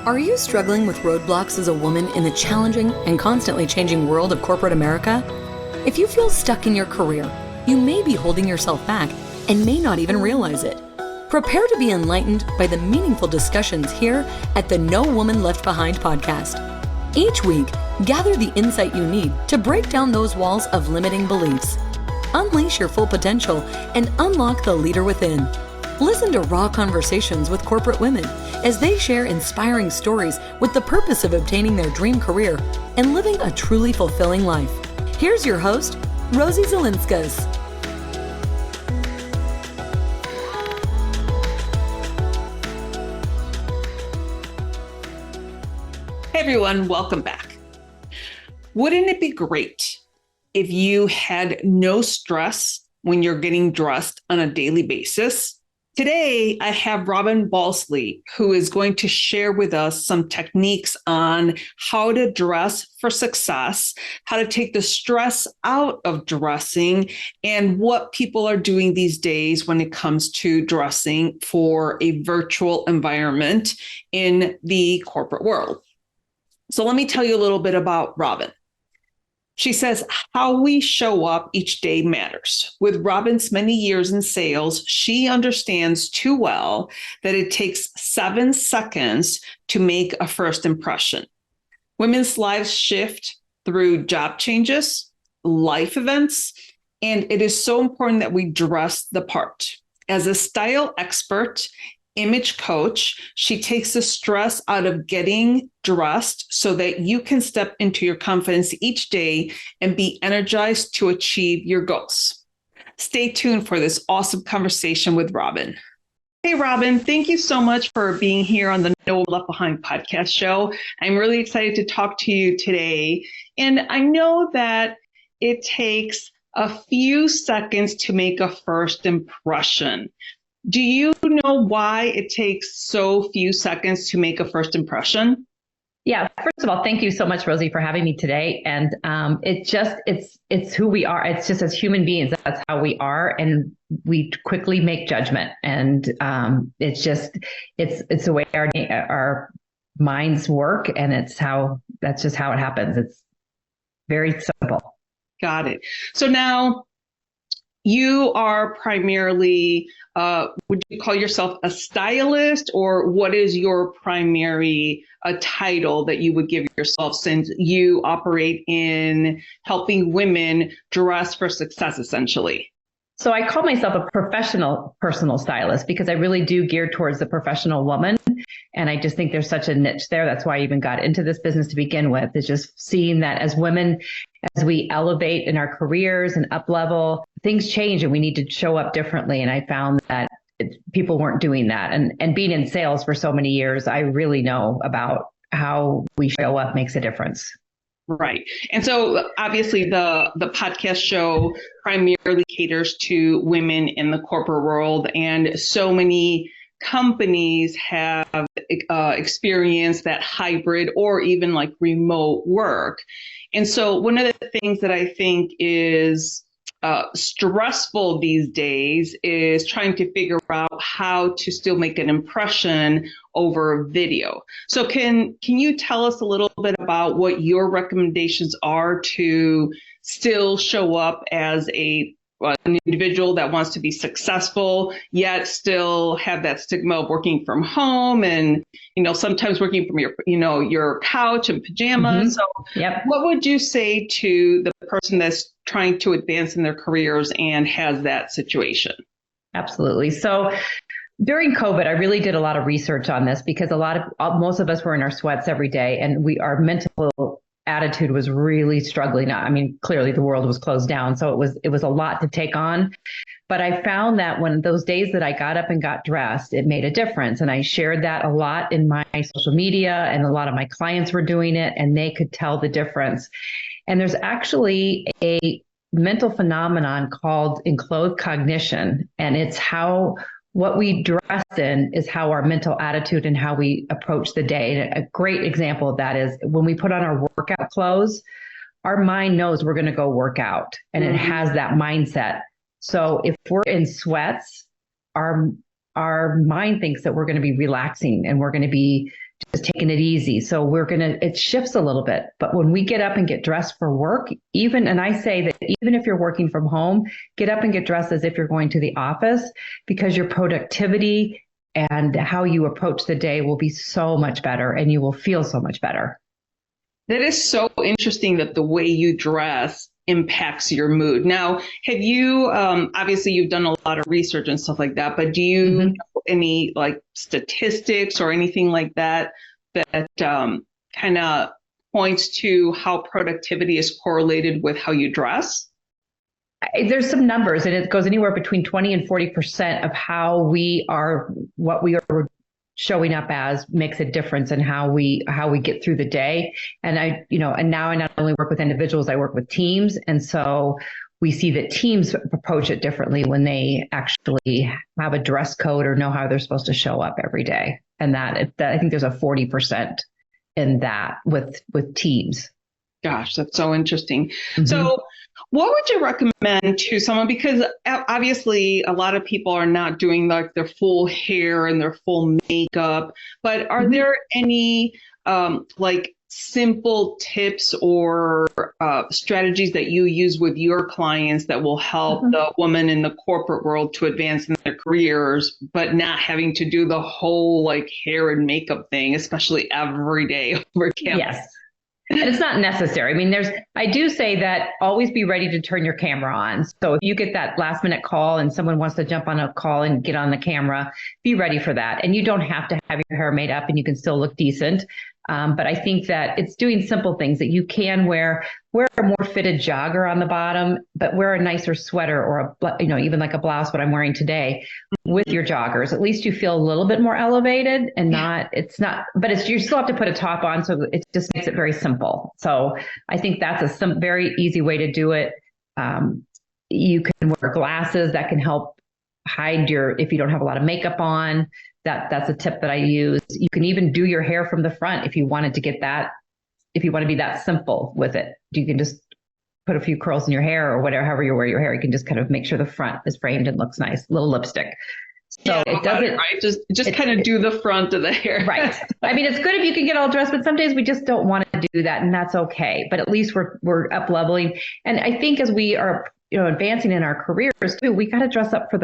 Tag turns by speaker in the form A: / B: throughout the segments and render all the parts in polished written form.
A: Are you struggling with roadblocks as a woman in the challenging and constantly changing world of corporate America? If you feel stuck in your career, you may be holding yourself back and may not even realize it. Prepare to be enlightened by the meaningful discussions here at the No Woman Left Behind podcast. Each week, gather the insight you need to break down those walls of limiting beliefs. Unleash your full potential and unlock the leader within. Listen to raw conversations with corporate women as they share inspiring stories with the purpose of obtaining their dream career and living a truly fulfilling life. Here's your host, Rosie Zilinskas.
B: Hey everyone, welcome back. Wouldn't it be great if you had no stress when you're getting dressed on a daily basis? Today, I have Robyn Balsley, who is going to share with us some techniques on how to dress for success, how to take the stress out of dressing, and what people are doing these days when it comes to dressing for a virtual environment in the corporate world. So let me tell you a little bit about Robyn. She says, how we show up each day matters. With Robyn's many years in sales, she understands too well that it takes 7 seconds to make a first impression. Women's lives shift through job changes, life events, and it is so important that we dress the part. As a style expert, image coach, she takes the stress out of getting dressed so that you can step into your confidence each day and be energized to achieve your goals. Stay tuned for this awesome conversation with Robyn. Hey, Robyn, thank you so much for being here on the No Left Behind podcast show. I'm really excited to talk to you today. And I know that it takes a few seconds to make a first impression. Do you know why it takes so few seconds to make a first impression?
C: Yeah, first of all, thank you so much, Rosie, for having me today. And it's who we are. It's just as human beings, that's how we are. And we quickly make judgment. And it's the way our minds work. And that's just how it happens. It's very simple.
B: Got it. So now you are primarily, would you call yourself a stylist, or what is your primary title that you would give yourself, since you operate in helping women dress for success, essentially?
C: So I call myself a professional personal stylist because I really do gear towards the professional woman. And I just think there's such a niche there. That's why I even got into this business to begin with, is just seeing that as women, as we elevate in our careers and up level, things change and we need to show up differently. And I found that people weren't doing that. And being in sales for so many years, I really know about how we show up makes a difference.
B: Right. And so obviously the podcast show primarily caters to women in the corporate world, and so many companies have experienced that hybrid or even like remote work. And so one of the things that I think is stressful these days is trying to figure out how to still make an impression over video. So can you tell us a little bit about what your recommendations are to still show up as an individual that wants to be successful, yet still have that stigma of working from home and, sometimes working from your couch and pajamas.
C: Mm-hmm.
B: So What would you say to the person that's trying to advance in their careers and has that situation?
C: Absolutely. So during COVID, I really did a lot of research on this because most of us were in our sweats every day, and our mental attitude was really struggling. I mean, clearly the world was closed down, so it was a lot to take on. But I found that when those days that I got up and got dressed, it made a difference. And I shared that a lot in my social media, and a lot of my clients were doing it, and they could tell the difference. And there's actually a mental phenomenon called enclothed cognition, and it's how what we dress in is how our mental attitude and how we approach the day. And a great example of that is when we put on our workout clothes, our mind knows we're going to go work out, and it has that mindset. So if we're in sweats, our mind thinks that we're going to be relaxing and we're going to be just taking it easy. So it shifts a little bit. But when we get up and get dressed for work, and I say that even if you're working from home, get up and get dressed as if you're going to the office, because your productivity and how you approach the day will be so much better and you will feel so much better.
B: That is so interesting that the way you dress impacts your mood. Now, have you, obviously you've done a lot of research and stuff like that, but do you know any like statistics or anything like that kind of points to how productivity is correlated with how you dress?
C: There's some numbers, and it goes anywhere between 20 and 40% of how we are, what we are showing up as makes a difference in how we get through the day. And and now I not only work with individuals, I work with teams. And so we see that teams approach it differently when they actually have a dress code or know how they're supposed to show up every day. And that I think there's a 40% in that with teams.
B: Gosh, that's so interesting. So what would you recommend to someone? Because obviously a lot of people are not doing like their full hair and their full makeup, but are there any like simple tips or strategies that you use with your clients that will help the woman in the corporate world to advance in their careers, but not having to do the whole like hair and makeup thing, especially every day over camera?
C: Yes. And it's not necessary. I mean, I do say that always be ready to turn your camera on. So if you get that last minute call and someone wants to jump on a call and get on the camera, be ready for that. And you don't have to have your hair made up and you can still look decent. But I think that it's doing simple things that you can wear a more fitted jogger on the bottom, but wear a nicer sweater or even like a blouse, what I'm wearing today, with your joggers. At least you feel a little bit more elevated and you still have to put a top on. So it just makes it very simple. So I think that's a very easy way to do it. You can wear glasses that can help hide if you don't have a lot of makeup on. That's a tip that I use. You can even do your hair from the front if you wanted to get that, if you want to be that simple with it. You can just put a few curls in your hair or whatever, however you wear your hair. You can just kind of make sure the front is framed and looks nice, little lipstick. So it doesn't,
B: right? Just kind of do the front of the hair.
C: Right. I mean, it's good if you can get all dressed, but some days we just don't want to do that, and that's okay. But at least we're up leveling. And I think as we are advancing in our careers too, we got to dress up for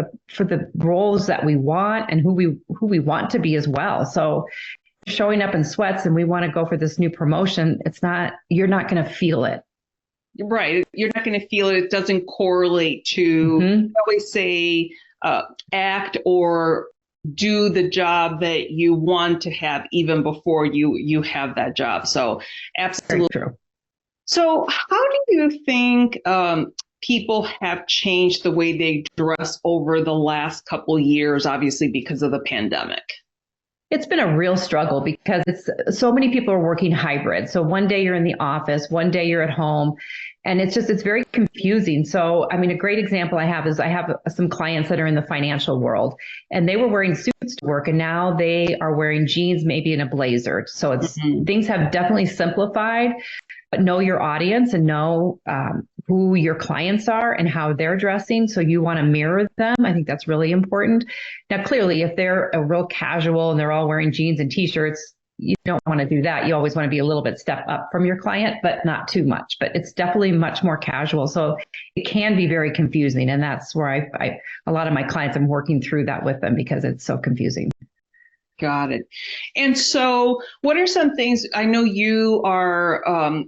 C: the roles that we want and who we want to be as well. So showing up in sweats and we want to go for this new promotion, you're not going to feel it.
B: Right. You're not going to feel it. It doesn't correlate to, I always say, act or do the job that you want to have even before you have that job. So absolutely.
C: Very true.
B: So how do you think people have changed the way they dress over the last couple years, obviously because of the pandemic?
C: It's been a real struggle because so many people are working hybrid. So one day you're in the office, one day you're at home, and it's very confusing. So, I mean, a great example I have some clients that are in the financial world, and they were wearing suits to work, and now they are wearing jeans, maybe in a blazer. So things have definitely simplified, but know your audience and know who your clients are and how they're dressing. So you want to mirror them. I think that's really important. Now, clearly, if they're a real casual and they're all wearing jeans and t-shirts, you don't want to do that. You always want to be a little bit step up from your client, but not too much. But it's definitely much more casual. So it can be very confusing. And that's where a lot of my clients, I'm working through that with them because it's so confusing.
B: Got it. And so what are some things, I know you are,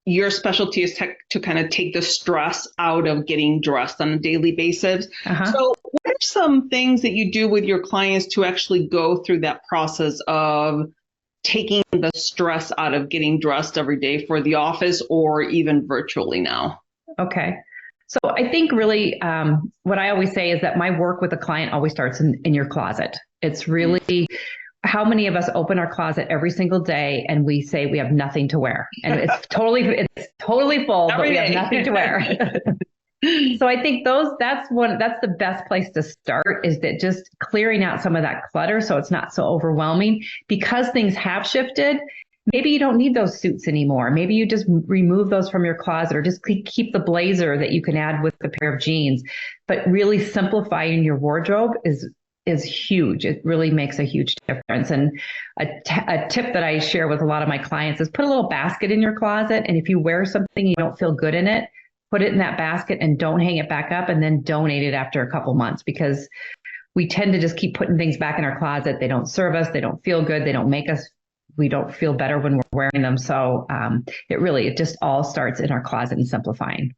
B: your specialty is to kind of take the stress out of getting dressed on a daily basis. So what are some things that you do with your clients to actually go through that process of taking the stress out of getting dressed every day for the office or even virtually now?
C: Okay. So I think really what I always say is that my work with a client always starts in your closet. It's really how many of us open our closet every single day and we say we have nothing to wear, and it's totally full, but we have nothing to wear. So I think that's the best place to start, is that just clearing out some of that clutter so it's not so overwhelming. Because things have shifted, maybe you don't need those suits anymore. Maybe you just remove those from your closet, or just keep the blazer that you can add with the pair of jeans. But really simplifying your wardrobe is is huge. It really makes a huge difference. And a tip that I share with a lot of my clients is put a little basket in your closet. And if you wear something you don't feel good in it, put it in that basket and don't hang it back up, and then donate it after a couple months, because we tend to just keep putting things back in our closet. They don't serve us. They don't feel good. They don't make us, we don't feel better when we're wearing them. So it just all starts in our closet and simplifying.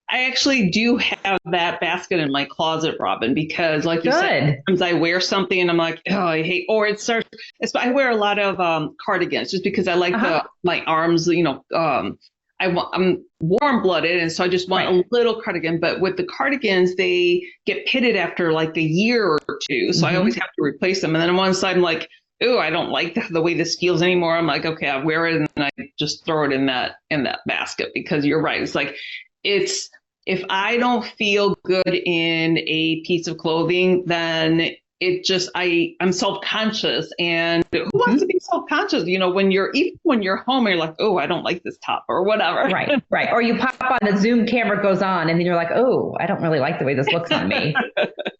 B: I actually do have that basket in my closet, Robyn, because like you said, sometimes I wear something and I'm like, oh, I hate, or it starts, I wear a lot of cardigans just because I like my arms, I'm warm blooded. And so I just want a little cardigan, but with the cardigans, they get pitted after like a year or two. So I always have to replace them. And then on one side, I'm like, oh, I don't like the way this feels anymore. I'm like, okay, I wear it and I just throw it in that basket, because you're right. It's like, if I don't feel good in a piece of clothing, then I'm self-conscious, and who wants to be self-conscious? Even when you're home, you're like, oh, I don't like this top or whatever.
C: Right. Or you pop on the Zoom camera goes on and then you're like, oh, I don't really like the way this looks on me.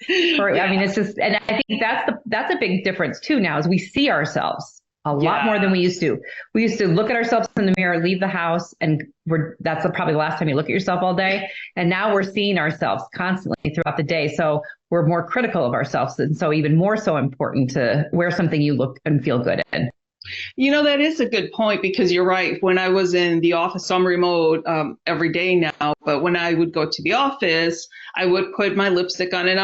C: I mean, it's just, and I think that's a big difference too now, is we see ourselves a lot more than we used to. We used to look at ourselves in the mirror, leave the house, and that's probably the last time you look at yourself all day. And now we're seeing ourselves constantly throughout the day. So we're more critical of ourselves. And so even more so important to wear something you look and feel good in.
B: That is a good point, because you're right. When I was in the office, I'm remote every day now, but when I would go to the office, I would put my lipstick on, and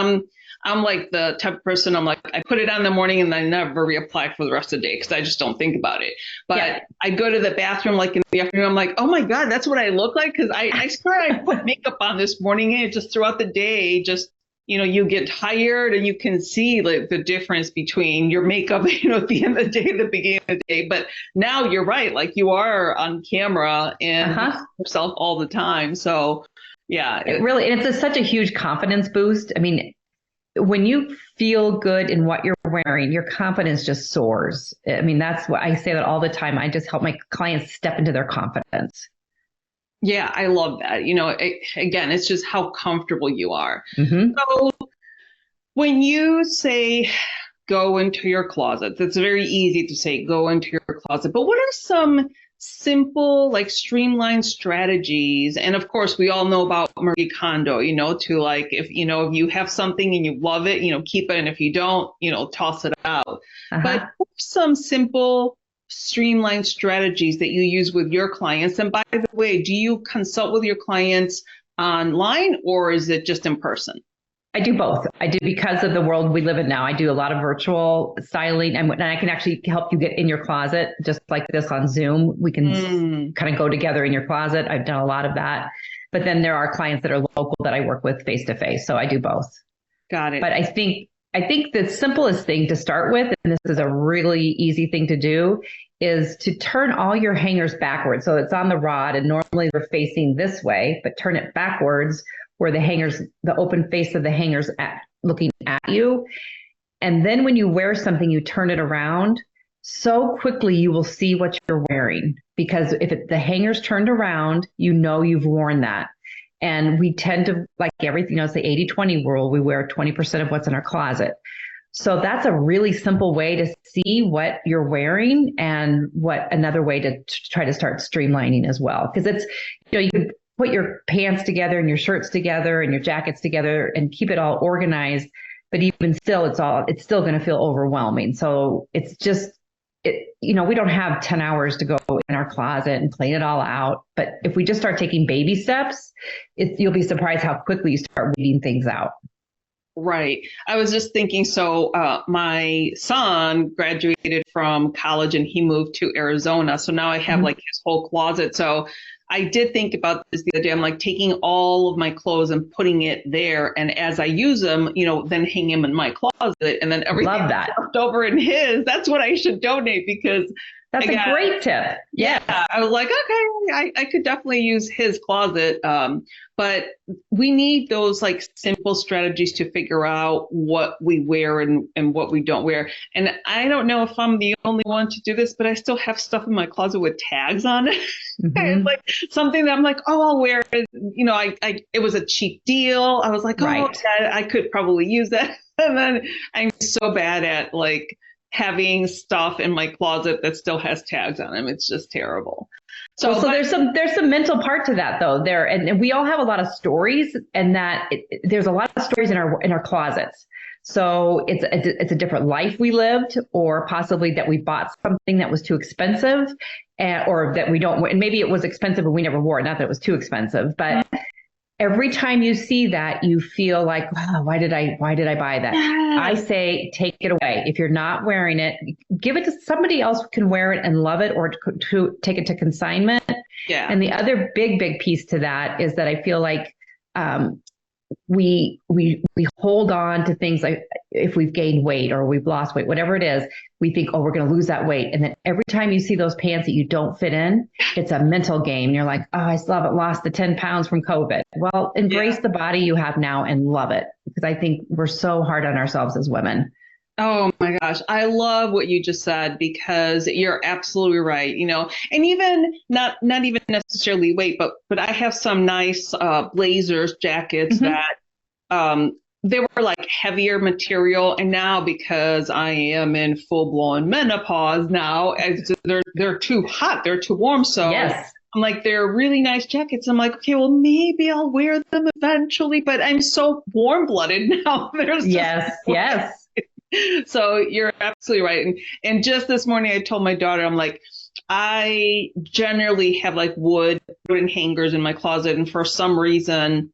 B: I'm like the type of person, I'm like, I put it on in the morning and I never reapply for the rest of the day because I just don't think about it. But I go to the bathroom like in the afternoon, I'm like, oh my God, that's what I look like? Because I swear I put makeup on this morning, and just throughout the day, you get tired, and you can see like the difference between your makeup, at the end of the day, the beginning of the day. But now you're right, like you are on camera and yourself all the time. So yeah,
C: and it's such a huge confidence boost. I mean, when you feel good in what you're wearing, your confidence just soars. I mean, that's what I say that all the time. I just help my clients step into their confidence.
B: Yeah, I love that. Again, it's just how comfortable you are. So when you say go into your closet, that's very easy to say go into your closet. But what are some simple, like streamlined strategies? And of course, we all know about Marie Kondo, to like, if you have something and you love it, keep it. And if you don't, toss it out. But what are some simple streamlined strategies that you use with your clients? And by the way, do you consult with your clients online, or is it just in person?
C: I do both. I do, because of the world we live in now. I do a lot of virtual styling, and I can actually help you get in your closet, just like this on Zoom. We can kind of go together in your closet. I've done a lot of that. But then there are clients that are local that I work with face to face. So I do both.
B: Got it.
C: But I think the simplest thing to start with, and this is a really easy thing to do, is to turn all your hangers backwards. So it's on the rod, and normally they're facing this way, but turn it backwards, where the open face of the hangers looking at you. And then when you wear something, you turn it around. So quickly you will see what you're wearing, because if the hanger's turned around, you've worn that. And we tend to, like everything, it's the 80-20 rule. We wear 20% of what's in our closet. So that's a really simple way to see what you're wearing, and another way to try to start streamlining as well. Because it's, you can put your pants together and your shirts together and your jackets together and keep it all organized. But even still, it's still going to feel overwhelming. So it's just, we don't have 10 hours to go in our closet and clean it all out. But if we just start taking baby steps, you'll be surprised how quickly you start weeding things out.
B: Right. I was just thinking, so my son graduated from college and he moved to Arizona. So now I have like his whole closet. So I did think about this the other day. I'm like taking all of my clothes and putting it there. And as I use them, then hang them in my closet, and then everything left over in his. That's what I should donate, because
C: That's a great tip.
B: Yeah. I was like, okay, I could definitely use his closet. But we need those like simple strategies to figure out what we wear and what we don't wear. And I don't know if I'm the only one to do this, but I still have stuff in my closet with tags on it.
C: Mm-hmm.
B: Like something that I'm like, oh, I'll wear it. You know, it was a cheap deal. I was like, oh, yeah, I could probably use that. And then I'm so bad at like having stuff in my closet that still has tags on them. It's just terrible. So
C: there's some mental part to that though there, and we all have a lot of stories, and that there's a lot of stories in our closets. So it's a different life we lived, or possibly that we bought something that was too expensive, or that we don't, and maybe it was expensive and we never wore it. Not that it was too expensive, but every time you see that, you feel like, wow, why did I buy that? Yes. I say, take it away. If you're not wearing it, give it to somebody else who can wear it and love it, or to take it to consignment.
B: Yeah.
C: And the other big piece to that is that I feel like we hold on to things like if we've gained weight or we've lost weight, whatever it is, we think, oh, we're going to lose that weight. And then every time you see those pants that you don't fit in, it's a mental game. You're like, oh, I still haven't lost the 10 pounds from COVID. Well, embrace the body you have now and love it, because I think we're so hard on ourselves as women.
B: Oh my gosh. I love what you just said, because you're absolutely right. You know, and even not even necessarily weight, but I have some nice blazers, jackets that they were like heavier material. And now, because I am in full blown menopause now, they're too hot, they're too warm. So
C: yes.
B: I'm like, they're really nice jackets. I'm like, okay, well, maybe I'll wear them eventually, but I'm so warm blooded now.
C: Yes.
B: So you're absolutely right. And just this morning, I told my daughter, I'm like, I generally have like wooden hangers in my closet. And for some reason,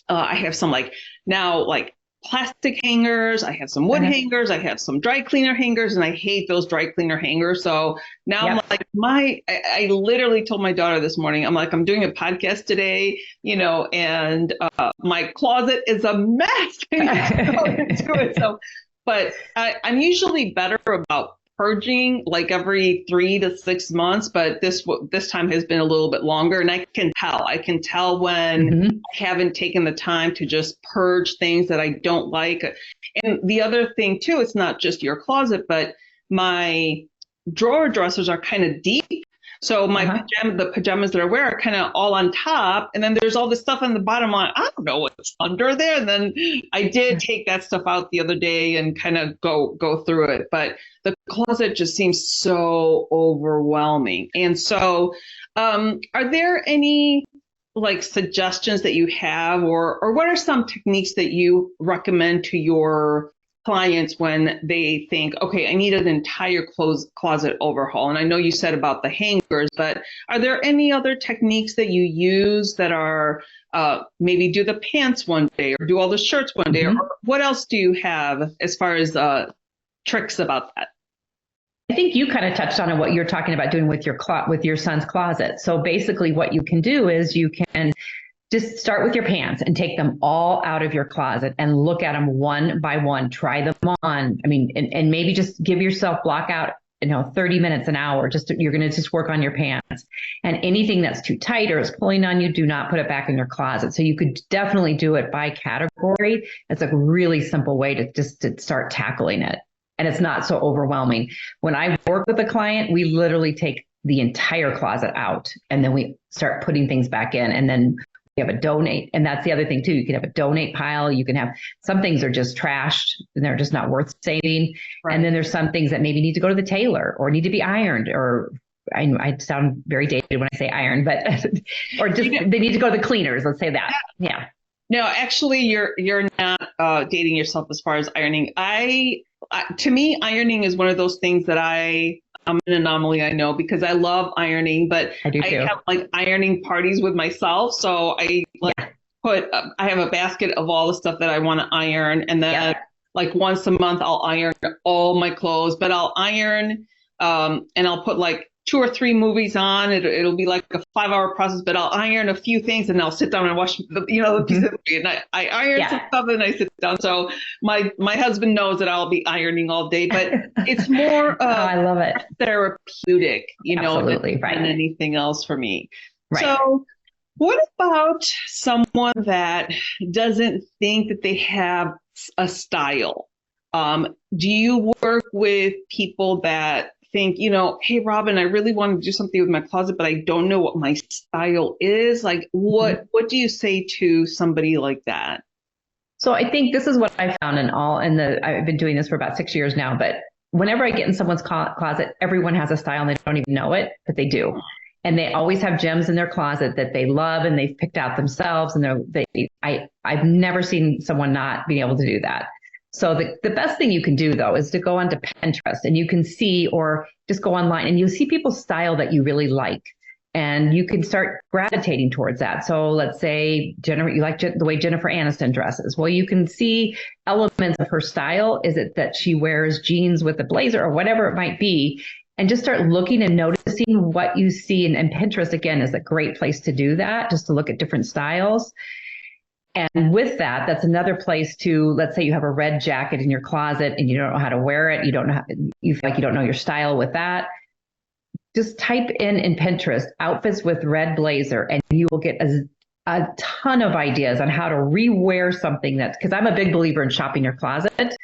B: I have some like plastic hangers. I have some wood hangers. I have some dry cleaner hangers, and I hate those dry cleaner hangers. So now I'm like, I literally told my daughter this morning, I'm like, I'm doing a podcast today, you know, and my closet is a mess. But I'm usually better about purging like every 3 to 6 months, but this time has been a little bit longer, and I can tell when I haven't taken the time to just purge things that I don't like. And the other thing too, it's not just your closet, but my drawer dressers are kind of deep. So the pajamas that I wear are kind of all on top, and then there's all this stuff on the bottom. I don't know what's under there. And then I did take that stuff out the other day and kind of go through it. But the closet just seems so overwhelming. And so, are there any like suggestions that you have, or what are some techniques that you recommend to your clients when they think, okay, I need an entire closet overhaul? And I know you said about the hangers, but are there any other techniques that you use that are maybe do the pants one day or do all the shirts one day? Or what else do you have as far as tricks about that?
C: I think you kind of touched on what you're talking about doing with your son's closet. So basically what you can do is you can just start with your pants and take them all out of your closet and look at them one by one, try them on. I mean, and maybe just give yourself block out, 30 minutes, an hour, you're going to just work on your pants. And anything that's too tight or is pulling on you, do not put it back in your closet. So you could definitely do it by category. It's a really simple way to start tackling it. And it's not so overwhelming. When I work with a client, we literally take the entire closet out, and then we start putting things back in, and then we have a donate. And that's the other thing too. You can have a donate pile. You can have some things are just trashed and they're just not worth saving. Right. And then there's some things that maybe need to go to the tailor or need to be ironed, or I sound very dated when I say iron, but or just they need to go to the cleaners. Let's say that. Yeah.
B: No, actually, you're not dating yourself as far as ironing. To me, ironing is one of those things that I'm an anomaly, I know, because I love ironing, but I have like ironing parties with myself. So I I have a basket of all the stuff that I want to iron. And then like once a month, I'll iron all my clothes, but I'll iron, and I'll put like 2 or 3 movies on. It'll be like a 5-hour process, but I'll iron a few things and I'll sit down and watch the piece of movie. And I iron some stuff and I sit down. So my husband knows that I'll be ironing all day, but it's more of
C: I love it.
B: Therapeutic,
C: Absolutely,
B: than anything else for me.
C: Right.
B: So what about someone that doesn't think that they have a style? Do you work with people that think, hey, Robyn, I really want to do something with my closet, but I don't know what my style is? Like, what do you say to somebody like that?
C: So I think this is what I found I've been doing this for about 6 years now, but whenever I get in someone's closet, everyone has a style and they don't even know it, but they do. And they always have gems in their closet that they love and they've picked out themselves. And I've never seen someone not being able to do that. So the best thing you can do, though, is to go onto Pinterest and you can see, or just go online and you'll see people's style that you really like. And you can start gravitating towards that. So let's say you like the way Jennifer Aniston dresses. Well, you can see elements of her style. Is it that she wears jeans with a blazer or whatever it might be? And just start looking and noticing what you see. And Pinterest, again, is a great place to do that, just to look at different styles. And with that, that's another place to, let's say you have a red jacket in your closet and you don't know how to wear it. You feel like you don't know your style with that. Just type in Pinterest, outfits with red blazer, and you will get a ton of ideas on how to rewear something because I'm a big believer in shopping your closet.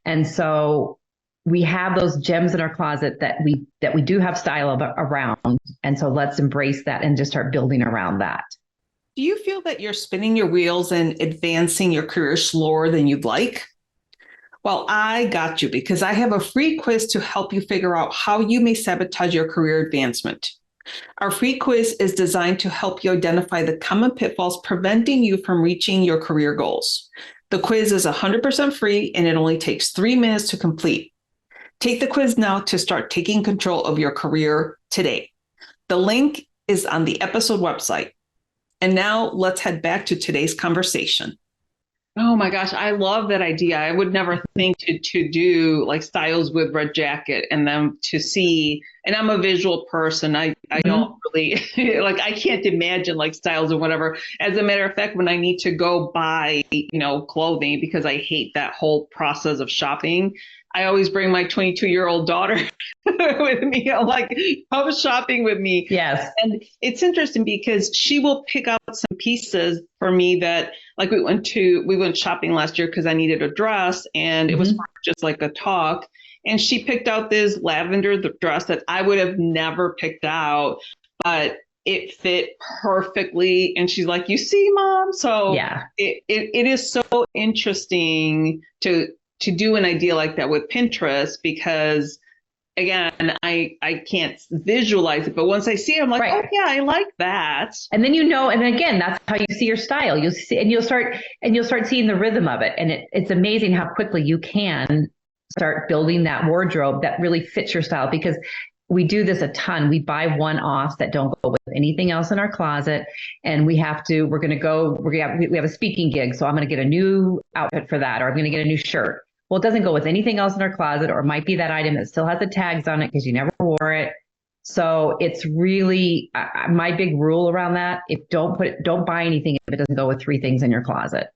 C: And so we have those gems in our closet that we do have style around. And so let's embrace that and just start building around that.
B: Do you feel that you're spinning your wheels and advancing your career slower than you'd like? Well, I got you, because I have a free quiz to help you figure out how you may sabotage your career advancement. Our free quiz is designed to help you identify the common pitfalls preventing you from reaching your career goals. The quiz is 100% free and it only takes 3 minutes to complete. Take the quiz now to start taking control of your career today. The link is on the episode website. And now let's head back to today's conversation. Oh my gosh, I love that idea. I would never think to do like styles with red jacket and then to see, and I'm a visual person. I don't really like, I can't imagine like styles or whatever. As a matter of fact, when I need to go buy, clothing, because I hate that whole process of shopping, I always bring my 22-year-old daughter with me. I'm like, come shopping with me.
C: Yes.
B: And it's interesting because she will pick out some pieces for me that, like, we went shopping last year because I needed a dress and it was just like a talk. And she picked out this lavender dress that I would have never picked out, but it fit perfectly. And she's like, you see, Mom? So yeah, it is so interesting to do an idea like that with Pinterest, because again, I can't visualize it, but once I see it, I'm like, oh yeah, I like that.
C: And then and then again, that's how you see your style. You'll see, and you'll start seeing the rhythm of it. And it's amazing how quickly you can start building that wardrobe that really fits your style, because we do this a ton. We buy one-offs that don't go with anything else in our closet. And we have a speaking gig. So I'm going to get a new outfit for that, or I'm going to get a new shirt. Well, it doesn't go with anything else in our closet, or it might be that item that still has the tags on it because you never wore it. So it's really my big rule around that. Don't buy anything if it doesn't go with 3 things in your closet,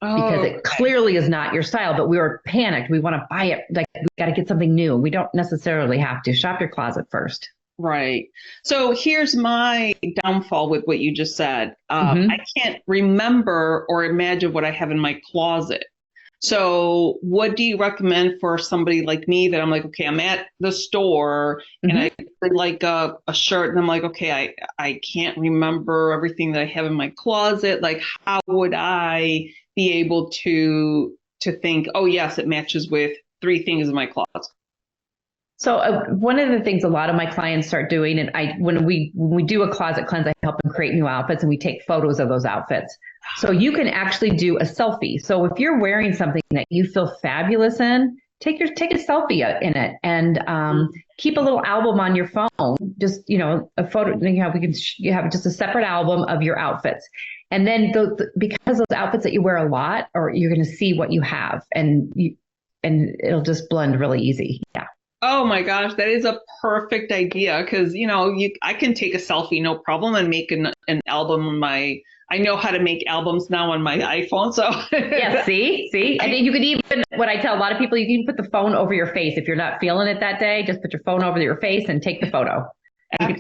C: because it clearly is not your style, but we were panicked. We want to buy it. Like, we got to get something new. We don't necessarily have to. Shop your closet first.
B: Right. So here's my downfall with what you just said. I can't remember or imagine what I have in my closet. So what do you recommend for somebody like me that I'm like, okay, I'm at the store and I like a shirt and I'm like, okay, I can't remember everything that I have in my closet. Like, how would I be able to think, oh yes, it matches with 3 things in my closet?
C: So one of the things a lot of my clients start doing, and when we do a closet cleanse, I help them create new outfits and we take photos of those outfits. So you can actually do a selfie. So if you're wearing something that you feel fabulous in, take a selfie in it, and keep a little album on your phone. Just, a photo. You have just a separate album of your outfits, and then because those outfits that you wear a lot, or you're going to see what you have, and it'll just blend really easy. Yeah.
B: Oh my gosh, that is a perfect idea because I can take a selfie no problem and make an album on my. I know how to make albums now on my iPhone, so
C: Yeah, see, I think you could even. What I tell a lot of people, you can put the phone over your face if you're not feeling it that day. Just put your phone over your face and take the photo.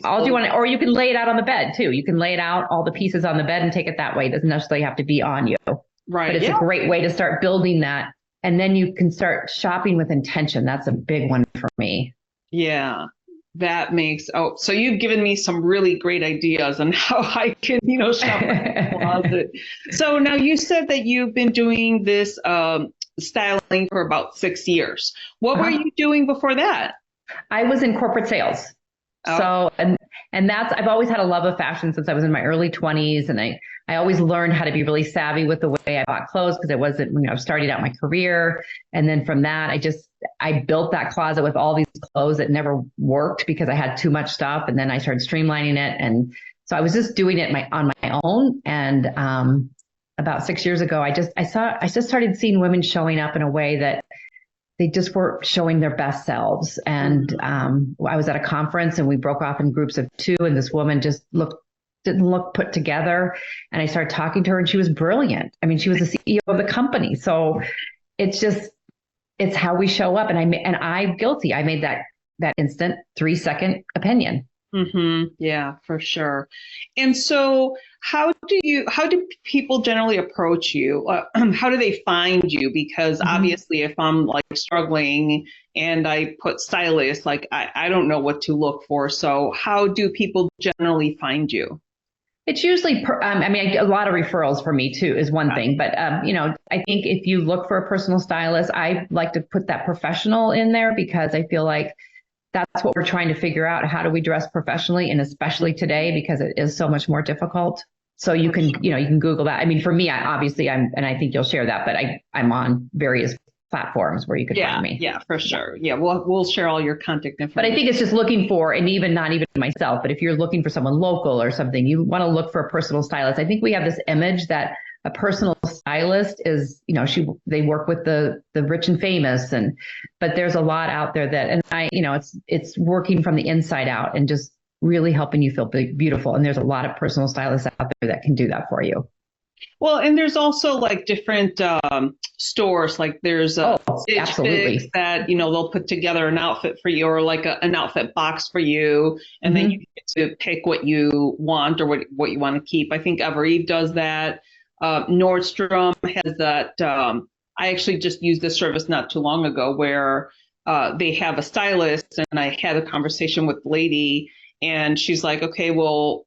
C: All you want, or you can lay it out on the bed too. You can lay it out all the pieces on the bed and take it that way. It doesn't necessarily have to be on you,
B: right?
C: But it's a great way to start building that, and then you can start shopping with intention. That's a big one for me.
B: Yeah, that makes, so you've given me some really great ideas on how I can, shop my closet. So now you said that you've been doing this styling for about 6 years. What were you doing before that?
C: I was in corporate sales.
B: Oh.
C: So, and that's, I've always had a love of fashion since I was in my early 20s. And I always learned how to be really savvy with the way I bought clothes because it wasn't, I was starting out my career. And then from that, I built that closet with all these clothes that never worked because I had too much stuff. And then I started streamlining it. And so I was just doing it on my own. And about 6 years ago, I just started seeing women showing up in a way that they just weren't showing their best selves. And I was at a conference and we broke off in groups of 2, and this woman just didn't look put together. And I started talking to her and she was brilliant. I mean, she was the CEO of the company. So it's how we show up. And I'm guilty. I made that instant 3-second opinion.
B: Mm-hmm. Yeah, for sure. And so how do people generally approach you? How do they find you? Because obviously if I'm like struggling and I put stylist, like I don't know what to look for. So how do people generally find you?
C: It's usually, a lot of referrals for me too is one thing, but I think if you look for a personal stylist, I like to put that professional in there because I feel like that's what we're trying to figure out. How do we dress professionally? And especially today, because it is so much more difficult. So you can Google that. I mean, for me, I think you'll share that, but I'm on various platforms where you could find me.
B: Yeah, for sure. Yeah, we'll share all your contact information.
C: But I think it's just looking for, and not even myself, but if you're looking for someone local or something, you want to look for a personal stylist. I think we have this image that a personal stylist is, they work with the rich and famous, but there's a lot out there it's working from the inside out and just really helping you feel beautiful. And there's a lot of personal stylists out there that can do that for you.
B: Well, and there's also like different stores, like there's Stitch Fix that, they'll put together an outfit for you or like an outfit box for you. And then you get to pick what you want or what you want to keep. I think Evereve does that. Nordstrom has that. I actually just used this service not too long ago where they have a stylist, and I had a conversation with the lady and she's like, okay, well,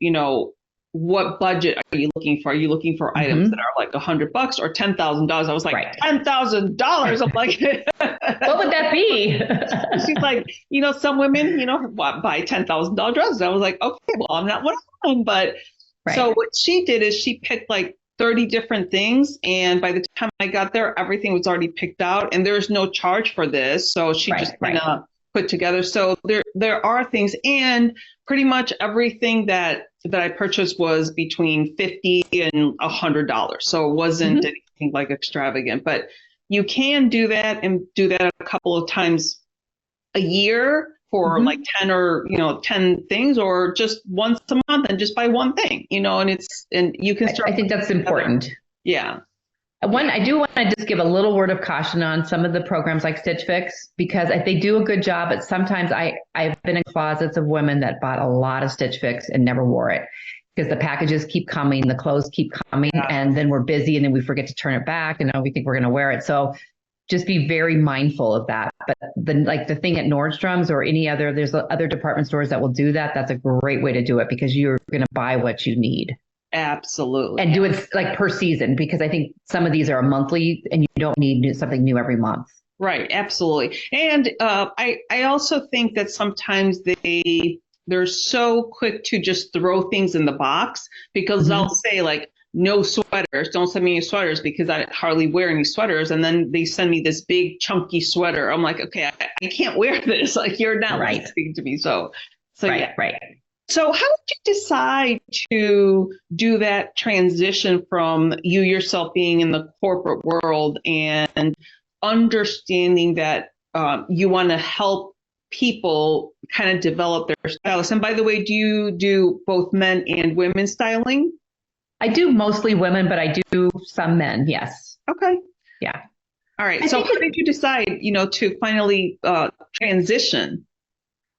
B: what budget are you looking for? Are you looking for items that are like $100 or $10,000? I was like, $10,000. I'm like,
C: what would that be?
B: She's like, some women, buy $10,000 dresses. I was like, okay, well, I'm not one of them. But so what she did is she picked like 30 different things. And by the time I got there, everything was already picked out and there's no charge for this. So she just kind of put together. So there are things, and pretty much everything that I purchased was between $50 and $100. So it wasn't anything like extravagant, but you can do that and do that a couple of times a year for like 10 things, or just once a month and just buy one thing, and you can start.
C: I think that's important.
B: Yeah.
C: I do want to just give a little word of caution on some of the programs like Stitch Fix, because they do a good job, but sometimes I've been in closets of women that bought a lot of Stitch Fix and never wore it because the packages keep coming, the clothes keep coming, and then we're busy and then we forget to turn it back and we think we're going to wear it. So just be very mindful of that. But the thing at Nordstrom's or there's other department stores that will do that. That's a great way to do it because you're going to buy what you need.
B: Absolutely.
C: And do it like per season, because I think some of these are monthly and you don't need something new every month.
B: Right. Absolutely. And I also think that sometimes they're so quick to just throw things in the box because they'll say like, no sweaters, don't send me any sweaters because I hardly wear any sweaters. And then they send me this big chunky sweater. I'm like, okay, I can't wear this. Like you're not listening to me. So
C: right.
B: So how did you decide to do that transition from you yourself being in the corporate world and understanding that you want to help people kind of develop their styles? And by the way, do you do both men and women styling?
C: I do mostly women, but I do some men. Yes.
B: Okay.
C: Yeah.
B: All right. So how did you decide, to finally transition?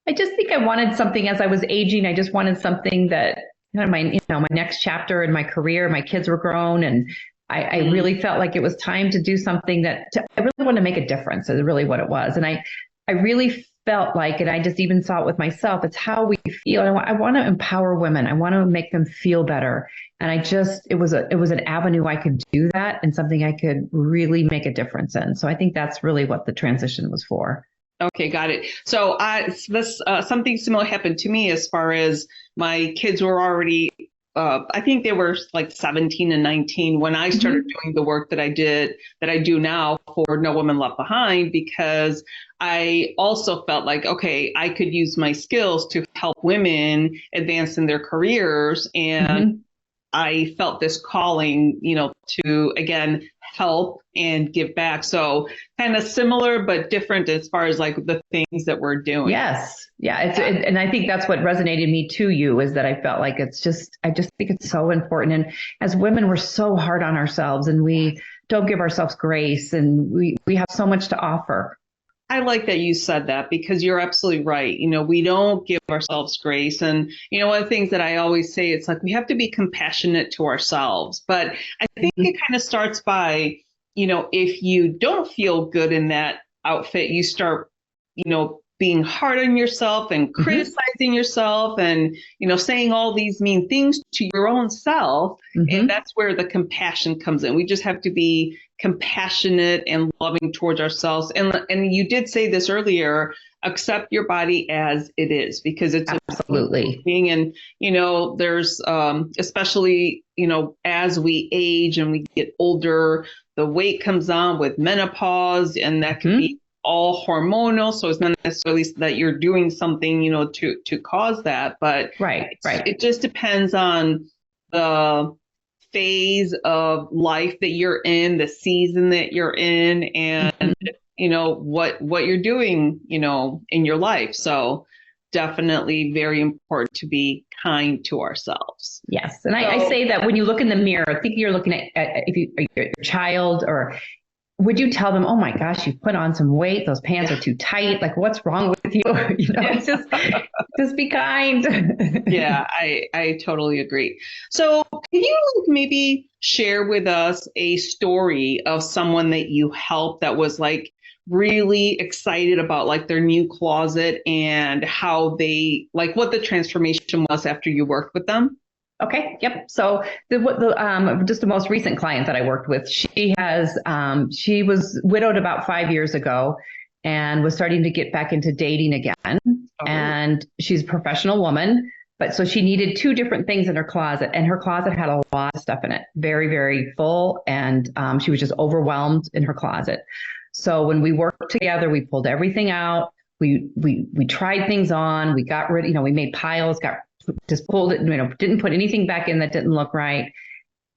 C: I just think I wanted something as I was aging. I just wanted something that my next chapter in my career, my kids were grown, and I really felt like it was time to do something I really want to make a difference is really what it was. And I really felt like, and I just even saw it with myself, it's how we feel. I want to empower women. I want to make them feel better. And it was an avenue I could do that and something I could really make a difference in. So I think that's really what the transition was for.
B: Okay, got it. So something similar happened to me as far as my kids were already, I think they were like 17 and 19 when I started doing the work that I do now for No Woman Left Behind, because I also felt like, okay, I could use my skills to help women advance in their careers. And I felt this calling, to, again, help and give back. So kind of similar, but different as far as like the things that we're doing.
C: Yes. Yeah. And I think that's what resonated me to you is that I felt like I just think it's so important. And as women, we're so hard on ourselves and we don't give ourselves grace, and we have so much to offer.
B: I like that you said that, because you're absolutely right. We don't give ourselves grace. And, one of the things that I always say, it's like we have to be compassionate to ourselves. But I think it kind of starts by, if you don't feel good in that outfit, you start, being hard on yourself and criticizing yourself and, saying all these mean things to your own self. And that's where the compassion comes in. We just have to be compassionate and loving towards ourselves. And you did say this earlier, accept your body as it is, because it's
C: absolutely
B: being. And, there's especially, as we age and we get older, the weight comes on with menopause, and that can be all hormonal. So it's not necessarily that you're doing something, to cause that, but
C: right.
B: It just depends on the phase of life that you're in, the season that you're in, and what you're doing, in your life. So definitely very important to be kind to ourselves.
C: Yes. And I say that when you look in the mirror, I think you're looking at if you're a child, or would you tell them, oh my gosh, you put on some weight, those pants are too tight, like what's wrong with you? It's just be kind.
B: Yeah, I totally agree. So can you maybe share with us a story of someone that you helped that was like really excited about like their new closet, and how they, like, what the transformation was after you worked with them?
C: Okay. Yep. So just the most recent client that I worked with, she was widowed about 5 years ago and was starting to get back into dating again. And she's a professional woman, but so she needed two different things in her closet, and her closet had a lot of stuff in it, very, very full. And she was just overwhelmed in her closet. So when we worked together, we pulled everything out. We tried things on. We got rid, we made piles, just pulled it, didn't put anything back in that didn't look right.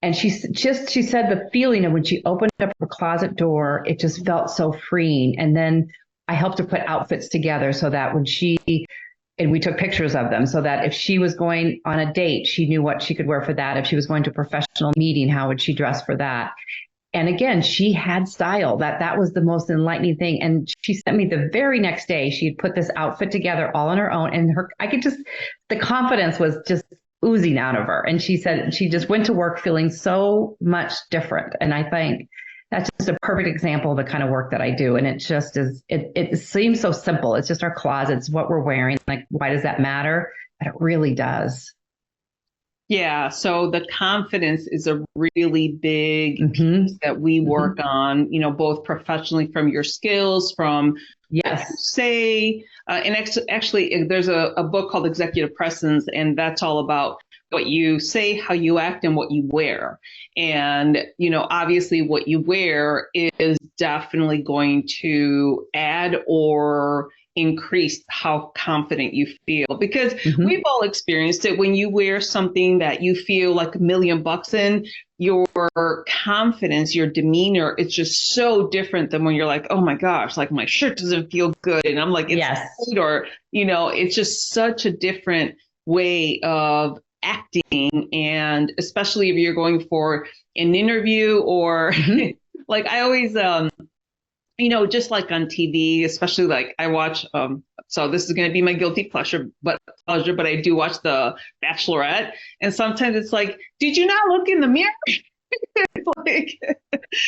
C: And she said the feeling of when she opened up her closet door, it just felt so freeing. And then I helped her put outfits together so that and we took pictures of them so that if she was going on a date, she knew what she could wear for that. If she was going to a professional meeting, how would she dress for that? And again, she had style. That was the most enlightening thing. And she sent me the very next day, she had put this outfit together all on her own. And the confidence was just oozing out of her. And she said she just went to work feeling so much different. And I think that's just a perfect example of the kind of work that I do. And it just is, it seems so simple. It's just our closets, what we're wearing. Like, why does that matter? But it really does.
B: Yeah. So the confidence is a really big piece that we work on, both professionally, from your skills, from what you say. And actually, there's a book called Executive Presence, and that's all about what you say, how you act, and what you wear. And, obviously what you wear is definitely going to add or increase how confident you feel, because
C: Mm-hmm.
B: we've all experienced it. When you wear something that you feel like $1,000,000 in, your confidence, your demeanor, it's just so different than when you're like, oh my gosh, like my shirt doesn't feel good. And I'm like, it's
C: Yes.
B: tight, or, it's just such a different way of acting. And especially if you're going for an interview or
C: Mm-hmm.
B: like I always, just like on TV, especially like I watch, so this is going to be my guilty pleasure, but I do watch The Bachelorette. And sometimes it's like, did you not look in the mirror? It's like,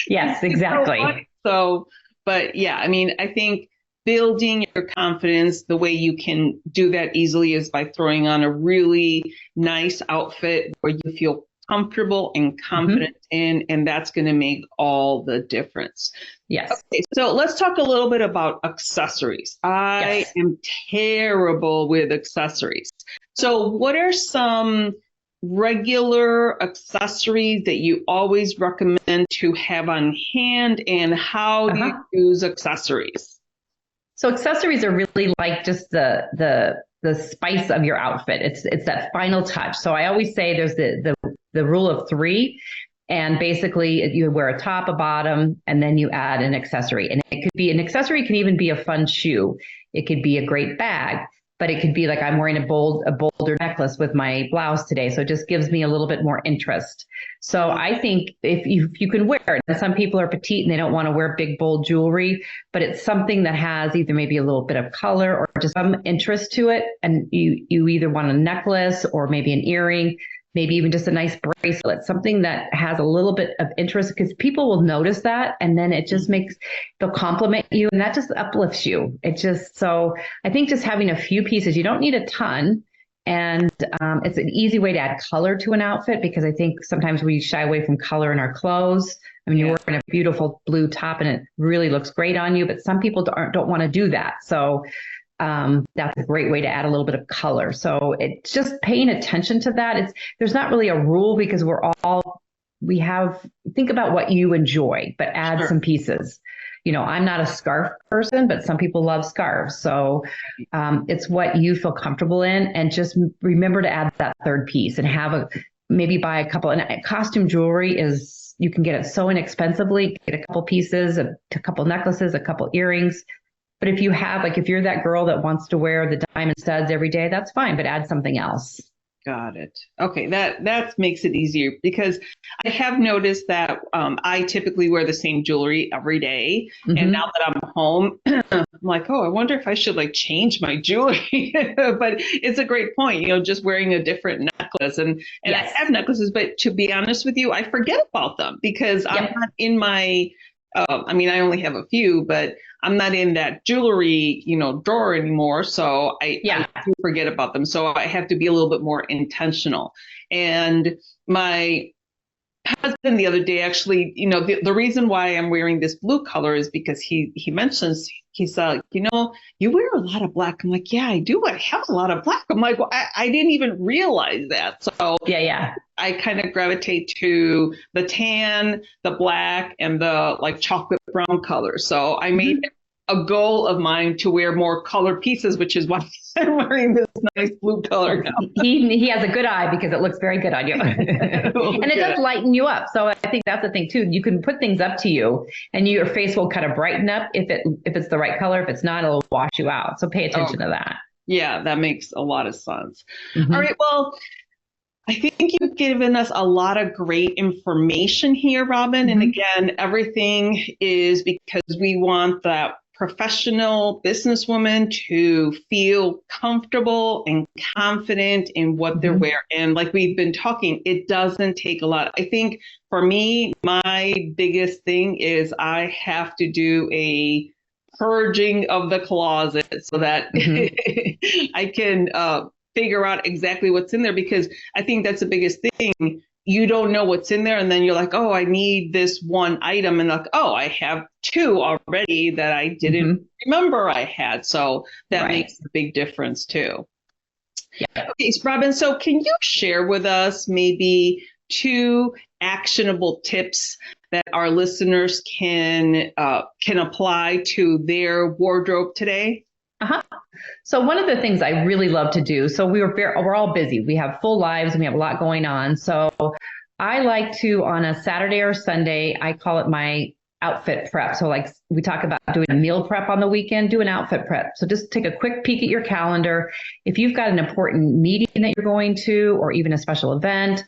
C: Yes, exactly.
B: so, but yeah, I mean, I think building your confidence, the way you can do that easily is by throwing on a really nice outfit where you feel comfortable and confident in, and that's going to make all the difference.
C: Yes.
B: Okay, so let's talk a little bit about accessories. I am terrible with accessories. So what are some regular accessories that you always recommend to have on hand, and how do you use accessories?
C: So accessories are really like just the spice of your outfit. It's that final touch. So I always say there's the rule of three. And basically you wear a top, a bottom, and then you add an accessory. And it could be an accessory can even be a fun shoe. It could be a great bag, but it could be like I'm wearing a bolder necklace with my blouse today. So it just gives me a little bit more interest. So I think if you can wear it, and some people are petite and they don't want to wear big, bold jewelry, but it's something that has either maybe a little bit of color or just some interest to it. And you either want a necklace or maybe an earring, maybe even just a nice bracelet, something that has a little bit of interest, because people will notice that. And then it just they'll compliment you, and that just uplifts you. So I think just having a few pieces, you don't need a ton. And it's an easy way to add color to an outfit, because I think sometimes we shy away from color in our clothes. I mean, you're wearing a beautiful blue top and it really looks great on you, but some people don't want to do that. So that's a great way to add a little bit of color. So it's just paying attention to that. There's not really a rule, because think about what you enjoy, but add some pieces. I'm not a scarf person, but some people love scarves. So it's what you feel comfortable in, and just remember to add that third piece and maybe buy a couple. And costume jewelry you can get it so inexpensively. Get a couple pieces, a couple necklaces, a couple earrings. But if you're that girl that wants to wear the diamond studs every day, that's fine, but add something else.
B: Got it. Okay, that makes it easier, because I have noticed that I typically wear the same jewelry every day. And now that I'm home, I'm like, oh, I wonder if I should change my jewelry. But it's a great point, just wearing a different necklace. And I have necklaces, but to be honest with you, I forget about them, because I'm not in my, I only have a few, but I'm not in that jewelry, drawer anymore. So I do forget about them. So I have to be a little bit more intentional. And my husband the other day, actually, the reason why I'm wearing this blue color is because he mentions, he said, you wear a lot of black. I'm like, yeah, I do. I have a lot of black. I'm like, well, I didn't even realize that. So I kind of gravitate to the tan, the black, and the chocolate brown color. So I made a goal of mine to wear more color pieces, which is why I'm wearing this nice blue color now.
C: He has a good eye, because it looks very good on you. And it does lighten you up. So I think that's the thing too. You can put things up to you, and your face will kind of brighten up if it's the right color. If it's not, it'll wash you out. So pay attention to that.
B: Yeah, that makes a lot of sense. All right. Well, I think you've given us a lot of great information here, Robyn. And again, everything is because we want that professional businesswoman to feel comfortable and confident in what they're wearing. And like we've been talking, it doesn't take a lot. I think for me, my biggest thing is I have to do a purging of the closet so that I can figure out exactly what's in there, because I think that's the biggest thing. You don't know what's in there, and then you're like, oh, I need this one item, and like, oh, I have two already that I didn't remember I had. So that makes a big difference too. Yeah. Okay, Robyn, so can you share with us maybe 2 actionable tips that our listeners can apply to their wardrobe today?
C: Uh-huh. So one of the things I really love to do, so we're all busy. We have full lives and we have a lot going on. So I like to, on a Saturday or Sunday, I call it my outfit prep. So like we talk about doing a meal prep on the weekend, do an outfit prep. So just take a quick peek at your calendar. If you've got an important meeting that you're going to, or even a special event,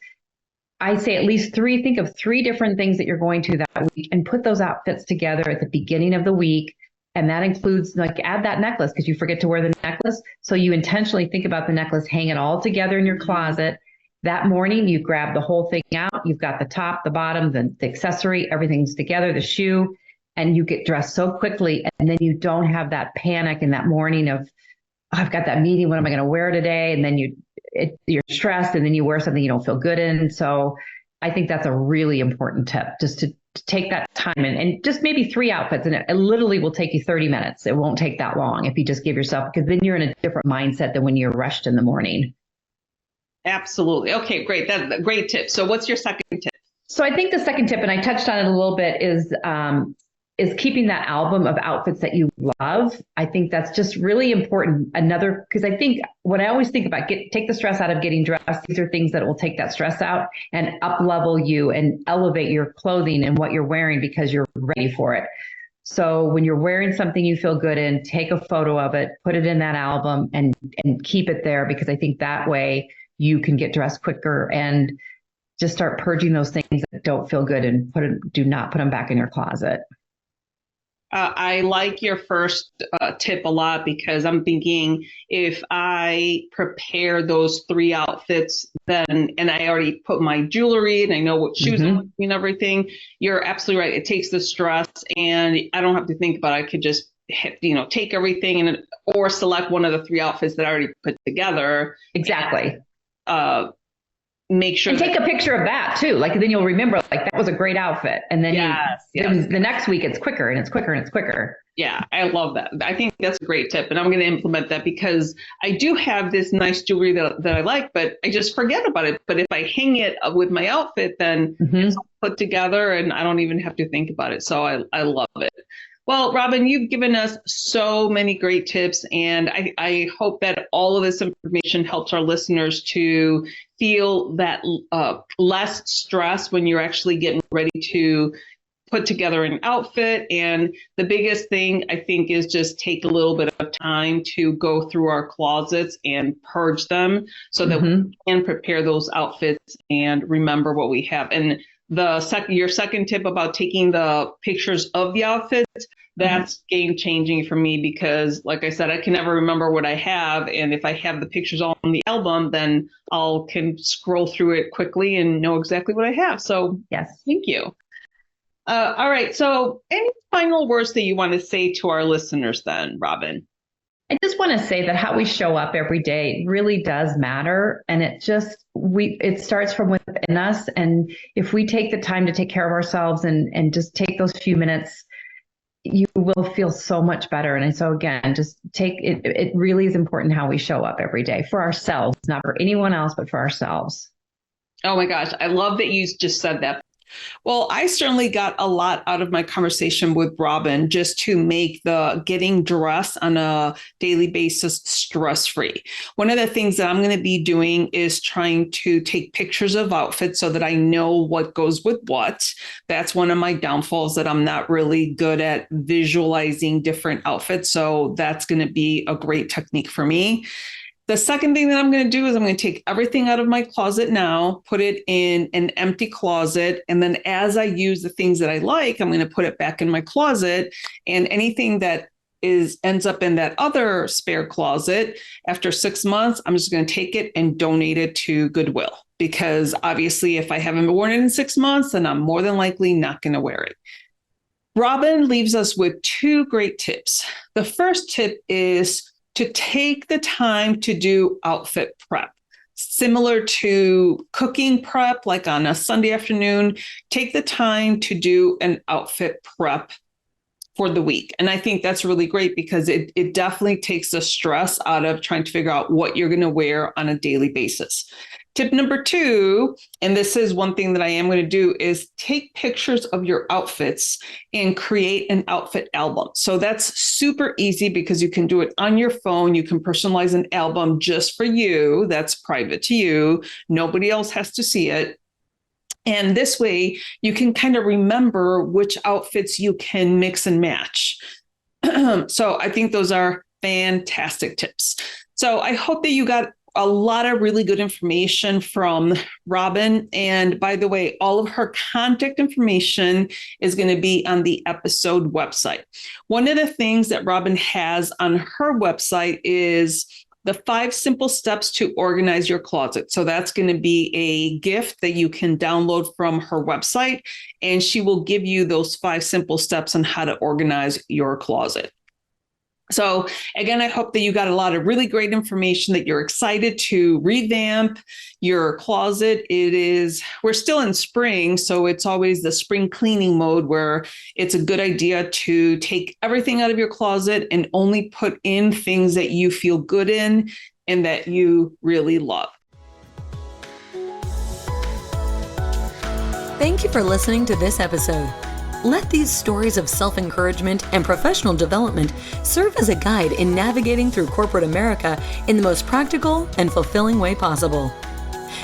C: I say at least think of three different things that you're going to that week and put those outfits together at the beginning of the week. And that includes like add that necklace because you forget to wear the necklace. So you intentionally think about the necklace, hang it all together in your closet. That morning, you grab the whole thing out. You've got the top, the bottom, the accessory, everything's together, the shoe, and you get dressed so quickly. And then you don't have that panic in that morning of, oh, I've got that meeting. What am I going to wear today? And then you're stressed and then you wear something you don't feel good in. So I think that's a really important tip, just to take that time and just maybe 3 outfits. And it literally will take you 30 minutes. It won't take that long if you just give yourself, because then you're in a different mindset than when you're rushed in the morning.
B: Absolutely. Okay, great. That's a great tip. So what's your second tip?
C: So I think the second tip, and I touched on it a little bit, is keeping that album of outfits that you love. I think that's just really important. Because I think when I always think about take the stress out of getting dressed, these are things that will take that stress out and up level you and elevate your clothing and what you're wearing because you're ready for it. So when you're wearing something you feel good in, take a photo of it, put it in that album and keep it there, because I think that way you can get dressed quicker and just start purging those things that don't feel good and do not put them back in your closet.
B: I like your first tip a lot, because I'm thinking if I prepare those 3 outfits, then, and I already put my jewelry and I know what shoes I'm wearing and everything, you're absolutely right. It takes the stress and I don't have to think about it. I could just, take everything or select one of the 3 outfits that I already put together.
C: Exactly.
B: Make sure
C: and take a picture of that too. Like then you'll remember like that was a great outfit. And then the next week it's quicker and it's quicker and it's quicker.
B: Yeah, I love that. I think that's a great tip. And I'm going to implement that because I do have this nice jewelry that I like, but I just forget about it. But if I hang it with my outfit, then it's all put together and I don't even have to think about it. So I love it. Well, Robyn, you've given us so many great tips, and I hope that all of this information helps our listeners to feel that less stress when you're actually getting ready to put together an outfit. And the biggest thing, I think, is just take a little bit of time to go through our closets and purge them so that we can prepare those outfits and remember what we have. And your second tip about taking the pictures of the outfits, that's game changing for me, because like I said, I can never remember what I have. And if I have the pictures all in the album, then can scroll through it quickly and know exactly what I have. So
C: yes,
B: thank you. All right. So any final words that you want to say to our listeners then, Robyn?
C: I just want to say that how we show up every day really does matter. And it starts from within us. And if we take the time to take care of ourselves and just take those few minutes, you will feel so much better. And so again, just take it. It really is important how we show up every day for ourselves, not for anyone else, but for ourselves.
B: Oh my gosh. I love that you just said that. Well, I certainly got a lot out of my conversation with Robyn, just to make the getting dressed on a daily basis stress-free. One of the things that I'm going to be doing is trying to take pictures of outfits so that I know what goes with what. That's one of my downfalls, that I'm not really good at visualizing different outfits. So that's going to be a great technique for me. The second thing that I'm going to do is I'm going to take everything out of my closet now, put it in an empty closet. And then as I use the things that I like, I'm going to put it back in my closet. And anything that ends up in that other spare closet, after 6 months, I'm just going to take it and donate it to Goodwill. Because obviously, if I haven't worn it in 6 months, then I'm more than likely not going to wear it. Robyn leaves us with 2 great tips. The first tip is to take the time to do outfit prep. Similar to cooking prep, like on a Sunday afternoon, take the time to do an outfit prep for the week. And I think that's really great because it definitely takes the stress out of trying to figure out what you're going to wear on a daily basis. Tip number 2, and this is one thing that I am going to do, is take pictures of your outfits and create an outfit album. So that's super easy because you can do it on your phone. You can personalize an album just for you. That's private to you. Nobody else has to see it. And this way you can kind of remember which outfits you can mix and match. So I think those are fantastic tips. So I hope that you got a lot of really good information from Robyn. And by the way, all of her contact information is going to be on the episode website. One of the things that Robyn has on her website is the 5 simple steps to organize your closet. So that's going to be a gift that you can download from her website, and she will give you those 5 simple steps on how to organize your closet. So again, I hope that you got a lot of really great information, that you're excited to revamp your closet. We're still in spring, so it's always the spring cleaning mode where it's a good idea to take everything out of your closet and only put in things that you feel good in and that you really love.
A: Thank you for listening to this episode. Let these stories of self-encouragement and professional development serve as a guide in navigating through corporate America in the most practical and fulfilling way possible.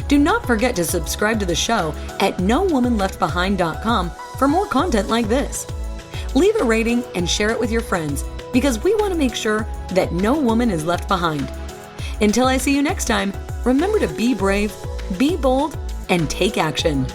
A: Do not forget to subscribe to the show at nowomanleftbehind.com for more content like this. Leave a rating and share it with your friends, because we want to make sure that no woman is left behind. Until I see you next time, remember to be brave, be bold, and take action.